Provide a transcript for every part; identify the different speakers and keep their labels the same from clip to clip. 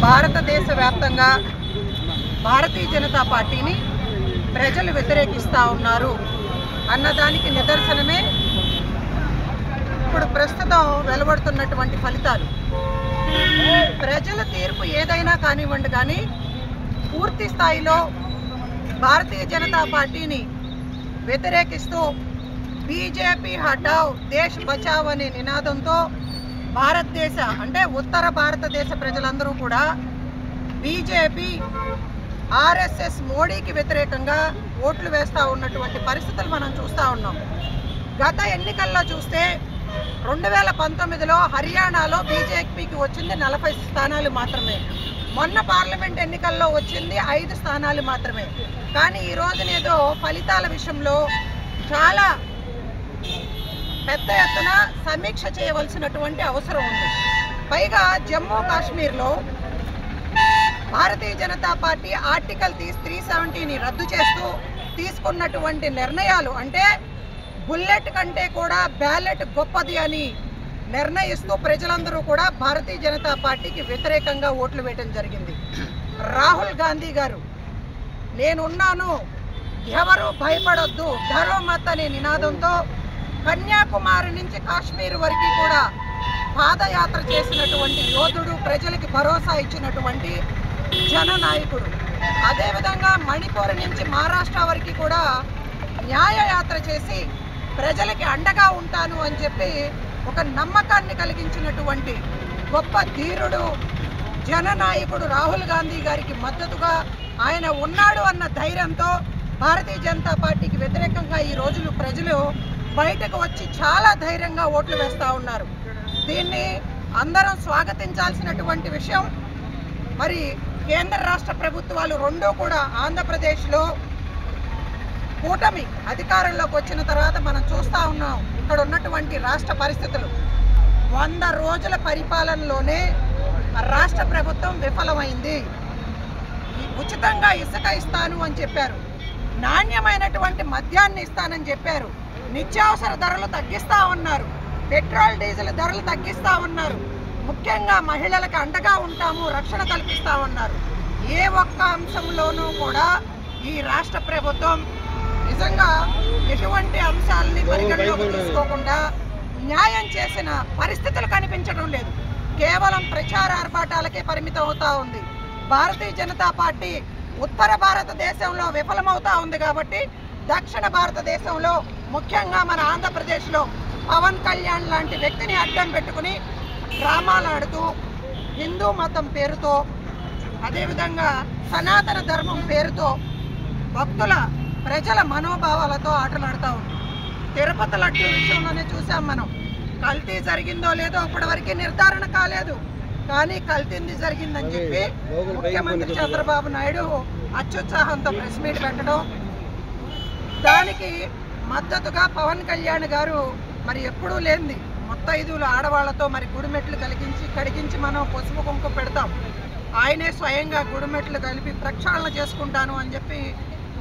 Speaker 1: భారతదేశ వ్యాప్తంగా భారతీయ జనతా పార్టీని ప్రజలు వ్యతిరేకిస్తూ ఉన్నారు అన్నదానికి నిదర్శనమే ఇప్పుడు ప్రస్తుతం వెలువడుతున్నటువంటి ఫలితాలు. ప్రజల తీర్పు ఏదైనా కానివ్వండి, కానీ పూర్తి స్థాయిలో భారతీయ జనతా పార్టీని వ్యతిరేకిస్తూ బీజేపీ హటావ్ దేశ్ బచావ్ అనే నినాదంతో భారతదేశ అంటే ఉత్తర భారతదేశ ప్రజలందరూ కూడా బీజేపీ ఆర్ఎస్ఎస్ మోడీకి వ్యతిరేకంగా ఓట్లు వేస్తూ ఉన్నటువంటి పరిస్థితులు మనం చూస్తూ ఉన్నాం. గత ఎన్నికల్లో చూస్తే 2019లో హర్యానాలో బీజేపీకి వచ్చింది 40 స్థానాలు మాత్రమే. మొన్న పార్లమెంట్ ఎన్నికల్లో వచ్చింది 5 స్థానాలు మాత్రమే. కానీ ఈ రోజునేదో ఫలితాల విషయంలో చాలా పెద్ద ఎత్తున సమీక్ష చేయవలసినటువంటి అవసరం ఉంది. పైగా జమ్మూ కాశ్మీర్లో భారతీయ జనతా పార్టీ ఆర్టికల్ 370ని రద్దు చేస్తూ తీసుకున్నటువంటి నిర్ణయాలు, అంటే బుల్లెట్ కంటే కూడా బ్యాలెట్ గొప్పది అని నిర్ణయిస్తూ ప్రజలందరూ కూడా భారతీయ జనతా పార్టీకి వ్యతిరేకంగా ఓట్లు వేయడం జరిగింది. రాహుల్ గాంధీ గారు నేనున్నాను, ఎవరు భయపడొద్దు, ధరో మత్ అనే నినాదంతో కన్యాకుమారి నుంచి కాశ్మీర్ వరకు కూడా పాదయాత్ర చేసినటువంటి యోధుడు, ప్రజలకి భరోసా ఇచ్చినటువంటి జననాయకుడు. అదేవిధంగా మణిపూర్ నుంచి మహారాష్ట్ర వరకు కూడా న్యాయయాత్ర చేసి ప్రజలకి అండగా ఉంటాను అని చెప్పి ఒక నమ్మకాన్ని కలిగించినటువంటి గొప్ప ధీరుడు, జననాయకుడు రాహుల్ గాంధీ గారికి మద్దతుగా ఆయన ఉన్నాడు అన్న ధైర్యంతో భారతీయ జనతా పార్టీకి వ్యతిరేకంగా ఈ రోజులు ప్రజలు బయటకు వచ్చి చాలా ధైర్యంగా ఓట్లు వేస్తూ ఉన్నారు. దీన్ని అందరం స్వాగతించాల్సినటువంటి విషయం. మరి కేంద్ర రాష్ట్ర ప్రభుత్వాలు రెండూ కూడా ఆంధ్రప్రదేశ్లో కూటమి అధికారంలోకి వచ్చిన తర్వాత మనం చూస్తూ ఉన్నాం ఇక్కడ ఉన్నటువంటి రాష్ట్ర పరిస్థితులు. 100 రోజుల పరిపాలనలోనే రాష్ట్ర ప్రభుత్వం విఫలమైంది. ఉచితంగా ఇసుక ఇస్తాను అని చెప్పారు, నాణ్యమైనటువంటి మద్యాన్ని ఇస్తానని చెప్పారు, నిత్యావసర ధరలు తగ్గిస్తూ ఉన్నారు, పెట్రోల్ డీజిల్ ధరలు తగ్గిస్తూ ఉన్నారు, ముఖ్యంగా మహిళలకు అండగా ఉంటాము, రక్షణ కల్పిస్తూ ఉన్నారు. ఏ ఒక్క అంశంలోనూ కూడా ఈ రాష్ట్ర ప్రభుత్వం నిజంగా ఎటువంటి అంశాలని పరిగణలోకి తీసుకోకుండా న్యాయం చేసిన పరిస్థితులు కనిపించడం లేదు. కేవలం ప్రచార ఆర్భాటాలకే పరిమితం అవుతా ఉంది. భారతీయ జనతా పార్టీ ఉత్తర భారతదేశంలో విఫలమవుతా ఉంది కాబట్టి దక్షిణ భారతదేశంలో ముఖ్యంగా మన ఆంధ్రప్రదేశ్లో పవన్ కళ్యాణ్ లాంటి వ్యక్తిని అడ్డం పెట్టుకుని డ్రామాలు ఆడుతూ హిందూ మతం పేరుతో, అదేవిధంగా సనాతన ధర్మం పేరుతో భక్తుల ప్రజల మనోభావాలతో ఆటలాడుతూ ఉంది. తిరుపతి లడ్డూ విషయంలోనే చూసాం మనం. కల్తీ జరిగిందో లేదో ఇప్పటివరకు నిర్ధారణ కాలేదు, కానీ కల్తీంది జరిగిందని చెప్పి ముఖ్యమంత్రి చంద్రబాబు నాయుడు అత్యుత్సాహంతో ప్రెస్ మీట్ పెట్టడం, దానికి మద్దతుగా పవన్ కళ్యాణ్ గారు మరి ఎప్పుడూ లేనిది ముత్తైదువులు ఆడవాళ్లతో మరి గుడిమెట్లు కడిగించి మనం పసుపు కుంకుమ పెడతాం. ఆయనే స్వయంగా గుడిమెట్లు కలిపి ప్రక్షాళన చేసుకుంటాను అని చెప్పి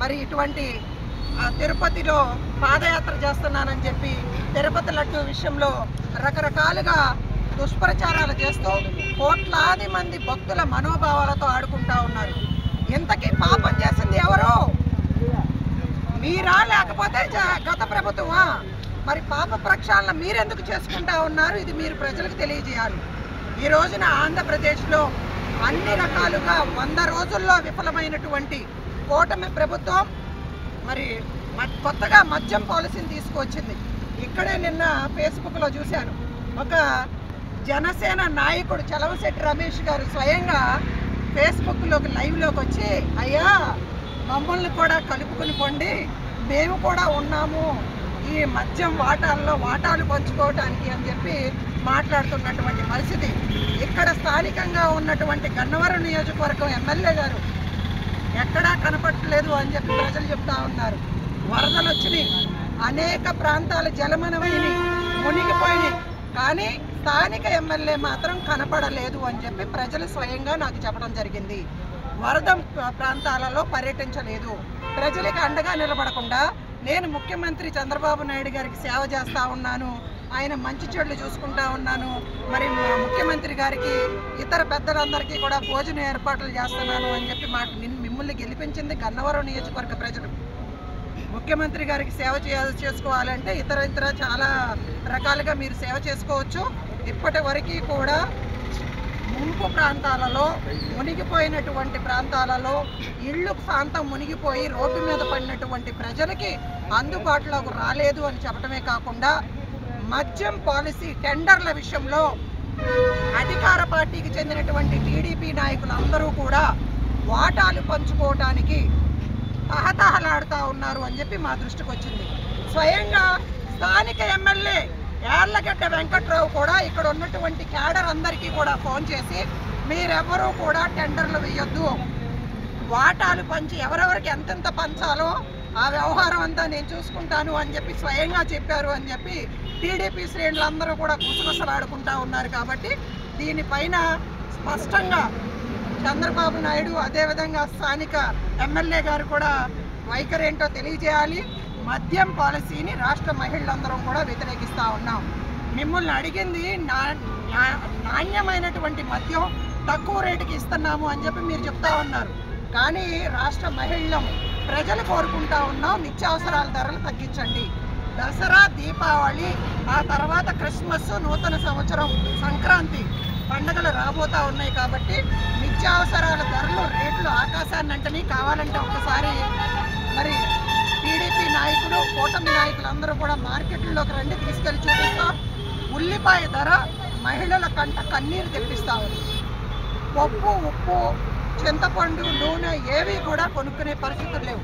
Speaker 1: మరి ఇటువంటి తిరుపతిలో పాదయాత్ర చేస్తున్నానని చెప్పి తిరుపతి లడ్డు విషయంలో రకరకాలుగా దుష్ప్రచారాలు చేస్తూ కోట్లాది మంది భక్తుల మనోభావాలతో ఆడుకుంటా ఉన్నారు. ఇంతకీ పాపం చేసింది ఎవరు? మీరా లేకపోతే గత ప్రభుత్వమా? మరి పాప ప్రక్షాళన మీరెందుకు చేసుకుంటా ఉన్నారు? ఇది మీరు ప్రజలకు తెలియజేయాలి. ఈ రోజున ఆంధ్రప్రదేశ్లో అన్ని రకాలుగా 100 రోజుల్లో విఫలమైనటువంటి కూటమి ప్రభుత్వం మరి కొత్తగా మద్యం పాలసీని తీసుకొచ్చింది. ఇక్కడే నిన్న ఫేస్బుక్లో చూశాను, ఒక జనసేన నాయకుడు చలవశెట్టి రమేష్ గారు స్వయంగా ఫేస్బుక్లోకి లైవ్లోకి వచ్చి, అయ్యా మమ్మల్ని కూడా కలుపుకుని పోండి, మేము కూడా ఉన్నాము ఈ మద్యం వాటాలు పంచుకోవటానికి అని చెప్పి మాట్లాడుతున్నటువంటి పరిస్థితి. ఇక్కడ స్థానికంగా ఉన్నటువంటి గన్నవరం నియోజకవర్గం ఎమ్మెల్యే గారు ఎక్కడా కనపడలేదు అని చెప్పి ప్రజలు చెప్తా ఉన్నారు. వరదలు వచ్చినాయి, అనేక ప్రాంతాలు జలమయమైనవి, మునిగిపోయినాయి, కానీ స్థానిక ఎమ్మెల్యే మాత్రం కనపడలేదు అని చెప్పి ప్రజలు స్వయంగా నాకు చెప్పడం జరిగింది. వరద ప్రాంతాలలో పర్యటించలేదు, ప్రజలకు అండగా నిలబడకుండా నేను ముఖ్యమంత్రి చంద్రబాబు నాయుడు గారికి సేవ చేస్తూ ఉన్నాను ఆయన మంచి చెడులు చూసుకుంటా ఉన్నాను, మరి ముఖ్యమంత్రి గారికి ఇతర పెద్దలందరికీ కూడా భోజన ఏర్పాట్లు చేస్తున్నాను అని చెప్పి మిమ్మల్ని గెలిపించింది గన్నవరం నియోజకవర్గ ప్రజలు. ముఖ్యమంత్రి గారికి సేవ చేసుకోవాలంటే ఇతర చాలా రకాలుగా మీరు సేవ చేసుకోవచ్చు. ఇప్పటి వరకు కూడా ముంపు ప్రాంతాలలో, మునిగిపోయినటువంటి ప్రాంతాలలో ఇళ్ళు ప్రాంతం మునిగిపోయి రోడ్డు మీద పడినటువంటి ప్రజలకి అందుబాటులోకి రాలేదు అని చెప్పడమే కాకుండా మద్యం పాలసీ టెండర్ల విషయంలో అధికార పార్టీకి చెందినటువంటి టీడీపీ నాయకులందరూ కూడా వాటాలు పంచుకోవడానికి తహతహలాడుతూ ఉన్నారు అని చెప్పి మా దృష్టికి వచ్చింది. స్వయంగా స్థానిక ఎమ్మెల్యే యార్లగడ్డ వెంకట్రావు కూడా ఇక్కడ ఉన్నటువంటి క్యాడర్ అందరికీ కూడా ఫోన్ చేసి మీరెవరూ కూడా టెండర్లు వేయొద్దు, వాటాలు పంచి ఎవరెవరికి ఎంతెంత పంచాలో ఆ వ్యవహారం అంతా నేను చూసుకుంటాను అని చెప్పి స్వయంగా చెప్పారు అని చెప్పి టీడీపీ శ్రేణులందరూ కూడా గుసగుసలాడుకుంటూ ఉన్నారు. కాబట్టి దీనిపైన స్పష్టంగా చంద్రబాబు నాయుడు అదేవిధంగా స్థానిక ఎమ్మెల్యే గారు కూడా వైఖరి ఏంటో తెలియజేయాలి. మద్యం పాలసీని రాష్ట్ర మహిళలందరం కూడా వ్యతిరేకిస్తూ ఉన్నాం. మిమ్మల్ని అడిగింది నాణ్యమైనటువంటి మద్యం తక్కువ రేటుకి ఇస్తున్నాము అని చెప్పి మీరు చెప్తా ఉన్నారు. కానీ రాష్ట్ర మహిళలు ప్రజలు కోరుకుంటా ఉన్నాం, నిత్యావసరాల ధరలు తగ్గించండి. దసరా, దీపావళి, ఆ తర్వాత క్రిస్మస్, నూతన సంవత్సరం, సంక్రాంతి పండుగలు రాబోతూ ఉన్నాయి. కాబట్టి నిత్యావసరాల ధరలు రేట్లు ఆకాశాన్ని అంటని కావాలంటే ఒకసారి మరి టీడీపీ నాయకులు, కూటమి నాయకులందరూ కూడా మార్కెట్లోకి రండి, తీసుకెళ్ళి చూపిస్తాం. ఉల్లిపాయ ధర మహిళల కంట కన్నీరు తెప్పిస్తా ఉంది. పప్పు, ఉప్పు, చింతపండు, నూనె ఏవి కూడా కొనుక్కునే పరిస్థితులు లేవు.